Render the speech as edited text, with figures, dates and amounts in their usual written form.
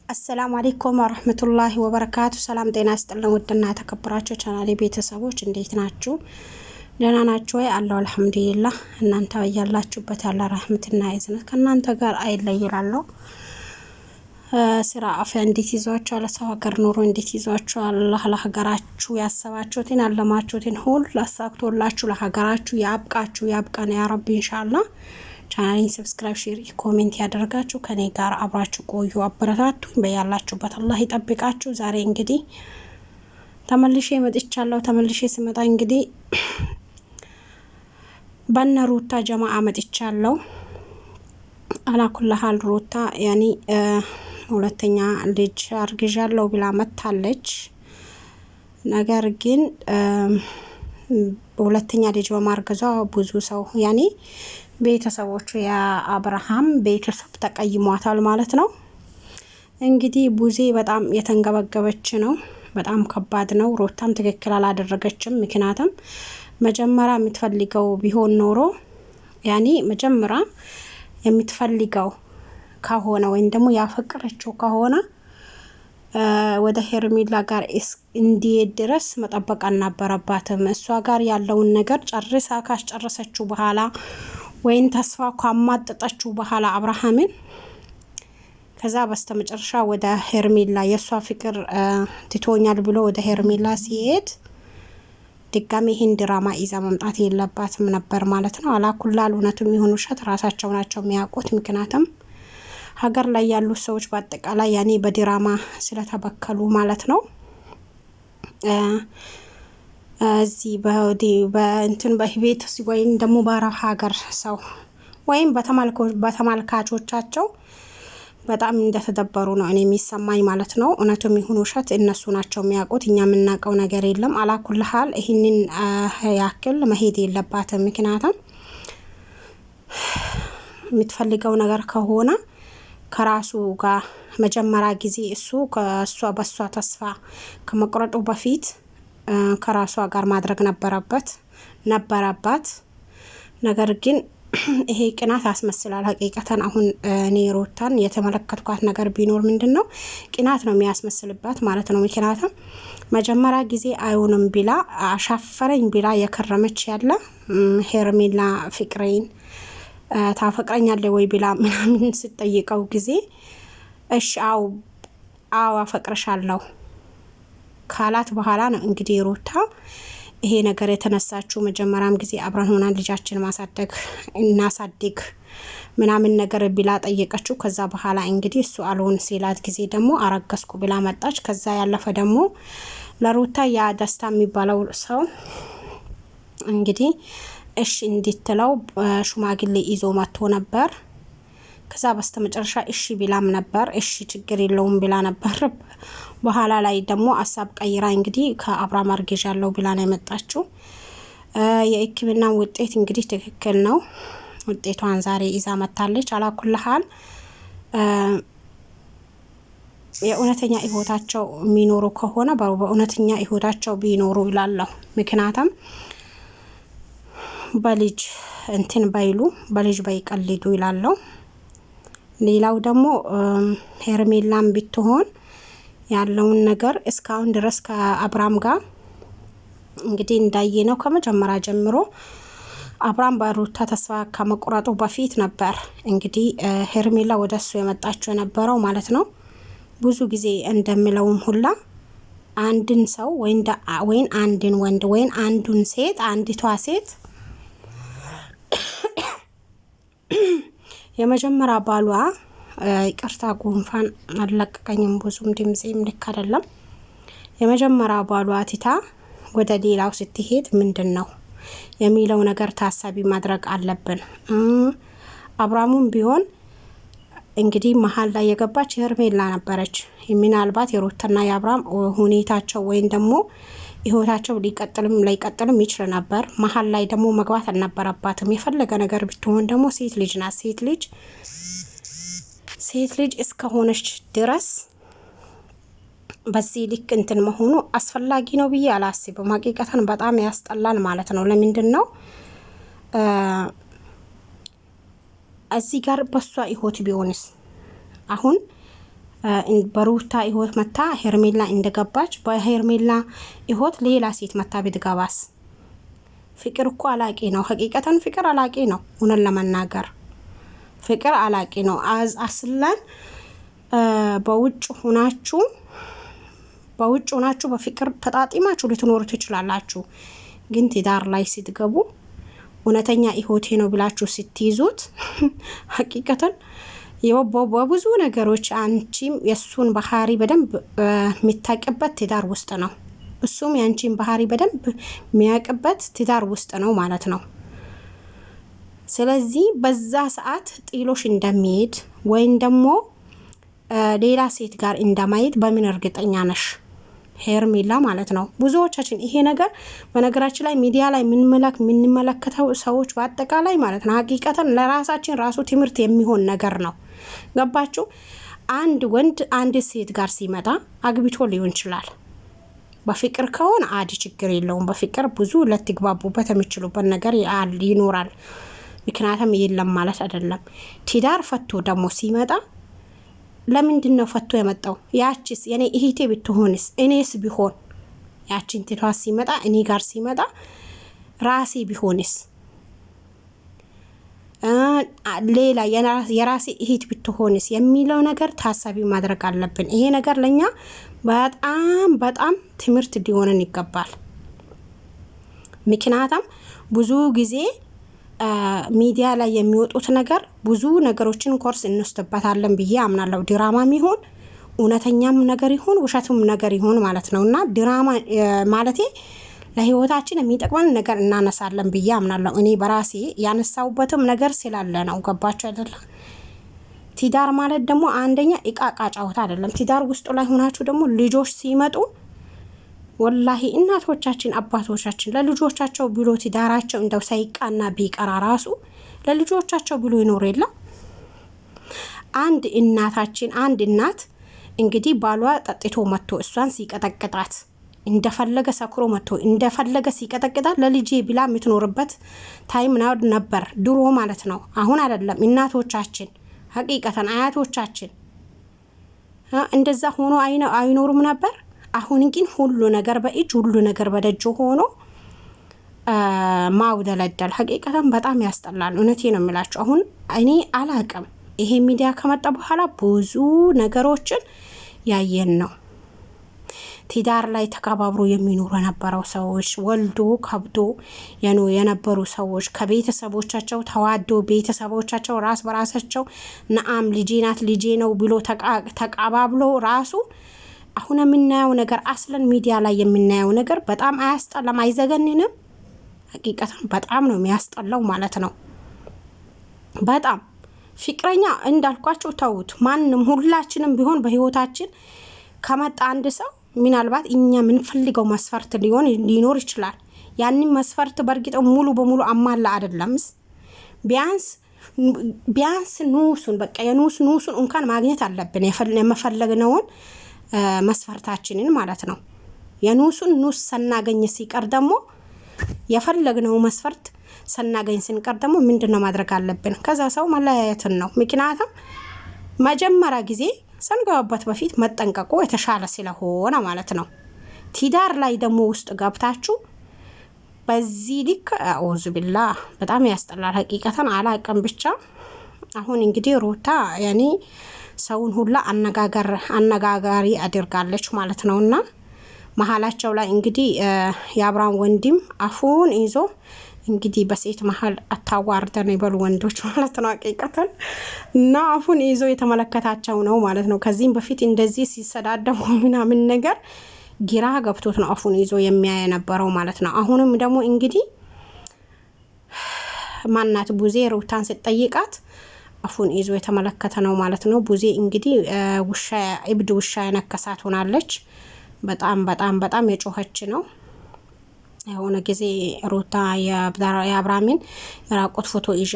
አሰላሙ አለይኩም ወራህመቱላሂ ወበረካቱ። ሰላም ጤና ይስጥልን ውድና ተከብራችሁ ቻናሌ ቤተሰቦች እንዴት ናችሁ? ደህና ናችሁ ወይ? አላሁ አልሐምዱሊላህ። እናንተ ያላችሁበት ያለ ረህመትና እዝነት ከናንተ ጋር አይለይራለሁ። ስራ አፍ እንዴት ይዟችኋል? ለሰው ሀገር ኑሮ እንዴት ይዟችኋል? አላህ ለሀገራችሁ ያሰባችሁትን ያለማችሁትን ሁሉ አሳክቶላችሁ ለሀገራችሁ ያብቃን ያ ረቢ ኢንሻአላህ። ቻናሌን ሰብስክራይብ፣ ሼር፣ ኮሜንት ያደርጋችሁ ከኔ ጋር አብራችሁ ቆዩ፣ አበረታቱኝ። በያላችሁበት አላህ ይጠብቃችሁ። ዛሬ እንግዲህ ተመልሼ መጥቻለሁ። ተመልሼ ስመጣ እንግዲህ በነ ሩታ ጀማዓ መጥቻለሁ። አላኩልሃል ሩታ ያኒ ሁለተኛ ልጅ አርግዣለሁ ብላ መታለች። ነገር ግን ሁለተኛ ልጅ በማርገዟ ብዙ ሰው ያኒ ቤተሰቦቹ የአብርሃም ቤተሰብ ተቀይሟታል ማለት ነው። እንግዲህ ቡዜ በጣም የተንገበገበች ነው። በጣም ከባድ ነው። ሩታም ትክክል አላደረገችም። ምክንያቱም መጀመሪያ የምትፈልገው ቢሆን ኖሮ ያኒ መጀመሪያ የምትፈልገው ከሆነ ወይም ደግሞ ያፈቀረችው ከሆነ ወደ ሄርሜላ ጋር እንዲሄድ ድረስ መጠበቅ አልነበረባትም። እሷ ጋር ያለውን ነገር ጨርሳ ካስጨረሰችው በኋላ ወይን ተስፋ ካማጠጠችው በኋላ አብርሃምን ከዛ በስተመጨረሻ ወደ ሄርሜላ የሷ ፍቅር ትቶኛል ብሎ ወደ ሄርሜላ ሲሄድ ድጋሚ ይሄን ድራማ ይዛ መምጣት የለባትም ነበር ማለት ነው። አላኩላል እውነቱም ይሁን ውሸት ራሳቸው ናቸው የሚያውቁት። ምክንያቱም ሀገር ላይ ያሉ ሰዎች በአጠቃላይ ያኔ በድራማ ስለተበከሉ ማለት ነው። እዚህ በእንትን በህቤት ወይም ደግሞ በአረብ ሀገር ሰው ወይም በተመልካቾቻቸው በጣም እንደተደበሩ ነው እኔ የሚሰማኝ ማለት ነው። እውነቱም ይሁን ውሸት እነሱ ናቸው የሚያውቁት። እኛ የምናውቀው ነገር የለም። አላኩልሃል ይህንን ያክል መሄድ የለባትም። ምክንያቱም የምትፈልገው ነገር ከሆነ ከራሱ ጋር መጀመሪያ ጊዜ እሱ በሷ ተስፋ ከመቁረጡ በፊት ከራሷ ጋር ማድረግ ነበረባት። ነገር ግን ይሄ ቅናት ያስመስላል። ሀቂቀተን አሁን እኔ ሩታን የተመለከትኳት ነገር ቢኖር ምንድነው ቅናት ነው የሚያስመስልባት ማለት ነው። ምክንያቱም መጀመሪያ ጊዜ አይሆንም ቢላ አሻፈረኝ ቢላ የከረመች ያለ ሄርሜላ ፍቅሬን ታፈቅረኛለህ ወይ ቢላ ምናምን ስትጠይቀው ጊዜ እሺ አዎ አፈቅርሻለሁ ካላት በኋላ ነው እንግዲህ ሩታ ይሄ ነገር የተነሳችው። መጀመሪያም ጊዜ አብረን ሆና ልጃችን እናሳድግ ምናምን ነገር ቢላ ጠየቀችው። ከዛ በኋላ እንግዲህ እሱ አልሆን ሲላት ጊዜ ደግሞ አረገዝኩ ብላ መጣች። ከዛ ያለፈ ደግሞ ለሩታ ያ ደስታ የሚባለው ሰው እንግዲህ እሺ እንድትለው ሽማግሌ ይዞ መጥቶ ነበር። ከዛ በስተመጨረሻ እሺ ቢላም ነበር። እሺ ችግር የለውም ቢላ ነበር። በኋላ ላይ ደግሞ አሳብ ቀይራ እንግዲህ ከአብርሃም አርግዣለሁ ቢላ ነው የመጣችው። የሕክምና ውጤት እንግዲህ ትክክል ነው። ውጤቷን ዛሬ ይዛ መታለች። አላኩልሃል የእውነተኛ ህይወታቸው የሚኖሩ ከሆነ በእውነተኛ ህይወታቸው ቢኖሩ ይላለሁ። ምክንያቱም በልጅ በልጅ ባይቀልዱ ይላለሁ። ሌላው ደግሞ ሄርሜላም ብትሆን ያለውን ነገር እስካሁን ድረስ ከአብርሃም ጋር እንግዲህ እንዳየነው ከመጀመሪያ ጀምሮ አብርሃም በሩታ ተስፋ ከመቁረጡ በፊት ነበር እንግዲህ ሄርሜላ ወደሱ የመጣችው የነበረው ማለት ነው። ብዙ ጊዜ እንደምለውም ሁላ አንድን ሰው ወይን አንድን ወንድ ወይን አንዱን ሴት አንዲቷ ሴት የመጀመሪያ ባሏ ይቅርታ ጉንፋን አለቀቀኝም ብዙም ድምጼም ልክ አይደለም። የመጀመሪያ ባሏ ትታ ወደ ሌላው ስትሄድ ምንድነው የሚለው ነገር ታሳቢ ማድረግ አለብን። አብርሃምም ቢሆን እንግዲህ መሀል ላይ የገባች ሄርሜላ ነበረች። ምናልባት የሩታና የአብርሃም ሁኔታቸው ወይም ደግሞ ህይወታቸው ላይቀጥልም ይችላል ነበር። መሀል ላይ ደግሞ መግባት አልነበረባትም። የፈለገ ነገር ብትሆን ደግሞ ሴት ልጅ ናት። ሴት ልጅ እስከሆነች ድረስ በዚህ ልክ እንትን መሆኑ አስፈላጊ ነው ብዬ አላስብም። ሀቂቀተን በጣም ያስጠላል ማለት ነው። ለምንድን ነው እዚህ ጋር በሷ ህይወት ቢሆንስ አሁን በሩታ ህይወት መታ ሄርሜላ እንደገባች በሄርሜላ ህይወት ሌላ ሴት መታ ብትገባስ? ፍቅር እኮ አላቂ ነው። ሀቂቀተን ፍቅር አላቂ ነው። እውነት ለመናገር ፍቅር አላቂ ነው። አስለን በውጭ ሆናችሁ በፍቅር ተጣጣማችሁ ልትኖሩ ትችላላችሁ። ግን ትዳር ላይ ስትገቡ እውነተኛ ህይወቴ ነው ብላችሁ ስትይዙት ሀቂቀተን በብዙ ነገሮች አንቺም የሱን ባህሪ በደንብ የሚታቅበት ትዳር ውስጥ ነው፣ እሱም ያንቺን ባህሪ በደንብ የሚያቅበት ትዳር ውስጥ ነው ማለት ነው። ስለዚህ በዛ ሰዓት ጥሎሽ እንደሚሄድ ወይም ደግሞ ሌላ ሴት ጋር እንደማይሄድ በምን እርግጠኛ ነሽ ሄርሜላ ማለት ነው? ብዙዎቻችን ይሄ ነገር በነገራችን ላይ ሚዲያ ላይ የምንመለከተው ሰዎች በአጠቃላይ ማለት ነው ሀቂቀተን ለራሳችን ራሱ ትምህርት የሚሆን ነገር ነው። ገባችሁ? አንድ ወንድ አንድ ሴት ጋር ሲመጣ አግብቶ ሊሆን ይችላል። በፍቅር ከሆነ አዲ ችግር የለውም። በፍቅር ብዙ ልትግባቡበት የሚችሉበት ነገር ይኖራል። ምክንያቱም የለም ማለት አይደለም። ትዳር ፈቶ ደግሞ ሲመጣ ለምንድን ነው ፈቶ የመጣው? ያቺስ የኔ እህቴ ብትሆንስ? እኔስ ቢሆን ያቺን ትቷ ሲመጣ እኔ ጋር ሲመጣ ራሴ ቢሆንስ? ሌላ የራሴ እህት ብትሆንስ የሚለው ነገር ታሳቢ ማድረግ አለብን። ይሄ ነገር ለኛ በጣም ትምህርት ሊሆነን ይገባል። ምክንያቱም ብዙ ጊዜ ሚዲያ ላይ የሚወጡት ነገር ብዙ ነገሮችን ኮርስ እንወስድበታለን ብዬ አምናለሁ። ድራማም ይሁን እውነተኛም ነገር ይሁን ውሸቱም ነገር ይሁን ማለት ነውና ድራማ ማለቴ ለህይወታችን የሚጠቅመን ነገር እናነሳለን ብዬ አምናለሁ። እኔ በራሴ ያነሳውበትም ነገር ስላለ ነው። ገባችሁ አይደለ? ትዳር ማለት ደግሞ አንደኛ እቃቃ ጫወታ አይደለም። ትዳር ውስጥ ላይ ሆናችሁ ደግሞ ልጆች ሲመጡ ወላሂ እናቶቻችን አባቶቻችን ለልጆቻቸው ብሎ ትዳራቸው እንደው ሳይቃና ቢቀራ ራሱ ለልጆቻቸው ብሎ ይኖር የለ። አንድ እናት እንግዲህ ባሏ ጠጥቶ መጥቶ እሷን ሲቀጠቅጣት እንደፈለገ ሰክሮ መጥቶ እንደፈለገ ሲቀጠቅጣት ለልጄ ብላ የምትኖርበት ታይም ነበር ድሮ ማለት ነው። አሁን አይደለም። እናቶቻችን ሀቂቀተን አያቶቻችን እንደዛ ሆኖ አይኖሩም ነበር። አሁን ግን ሁሉ ነገር በእጅ ሁሉ ነገር በደጅ ሆኖ ማውደለደል ሀቂቀተን በጣም ያስጠላል። እውነቴ ነው የምላችሁ። አሁን እኔ አላቅም ይሄ ሚዲያ ከመጣ በኋላ ብዙ ነገሮችን ያየን ነው። ትዳር ላይ ተከባብሮ የሚኖሩ የነበረው ሰዎች ወልዶ ከብዶ የነበሩ ሰዎች ከቤተሰቦቻቸው ተዋዶ ቤተሰቦቻቸው ራስ በራሳቸው ነአም ልጄ ናት ልጄ ነው ብሎ ተቃባብሎ ራሱ አሁን የምናየው ነገር አስለን ሚዲያ ላይ የምናየው ነገር በጣም አያስጠላም? አይዘገንንም? ሀቂቀተን በጣም ነው የሚያስጠላው ማለት ነው። በጣም ፍቅረኛ እንዳልኳቸው ተውት። ማንም ሁላችንም ቢሆን በህይወታችን ከመጣ አንድ ሰው ምናልባት እኛ የምንፈልገው መስፈርት ሊኖር ይችላል። ያንን መስፈርት በእርግጥ ሙሉ በሙሉ አማላ አይደለምስ። ቢያንስ ኑሱን በቃ የኑሱን እንኳን ማግኘት አለብን። የመፈለግነውን መስፈርታችንን ማለት ነው። የኑሱን ሰናገኝ ሲቀር ደግሞ የፈለግነው መስፈርት ሰናገኝ ስንቀር ደግሞ ምንድነው ማድረግ አለብን? ከዛ ሰው መለያየትን ነው። ምክንያቱም መጀመሪያ ጊዜ ሰንገባበት በፊት መጠንቀቁ የተሻለ ስለሆነ ማለት ነው። ትዳር ላይ ደግሞ ውስጥ ገብታችሁ በዚህ ልክ አውዙ ቢላ በጣም ያስጠላል። ሀቂቀተን አላቀም ብቻ አሁን እንግዲህ ሩታ ያኔ ሰውን ሁላ አነጋጋሪ አድርጋለች ማለት ነውና መሀላቸው ላይ እንግዲህ የአብርሃም ወንድም አፉን ይዞ እንግዲህ በሴት መሀል አታዋርደን ይበሉ ወንዶች ማለት ነው። ሀቂቀተን እና አፉን ይዞ የተመለከታቸው ነው ማለት ነው። ከዚህም በፊት እንደዚህ ሲሰዳደቡ ምናምን ነገር ግራ ገብቶት ነው አፉን ይዞ የሚያይ የነበረው ማለት ነው። አሁንም ደግሞ እንግዲህ ማናት ቡዜ ሩታን ስትጠይቃት አፉን ይዞ የተመለከተ ነው ማለት ነው። ቡዜ እንግዲህ እብድ ውሻ የነከሳት ሆናለች። በጣም የጮኸች ነው። የሆነ ጊዜ ሩታ የአብርሃምን ራቆት ፎቶ ይዣ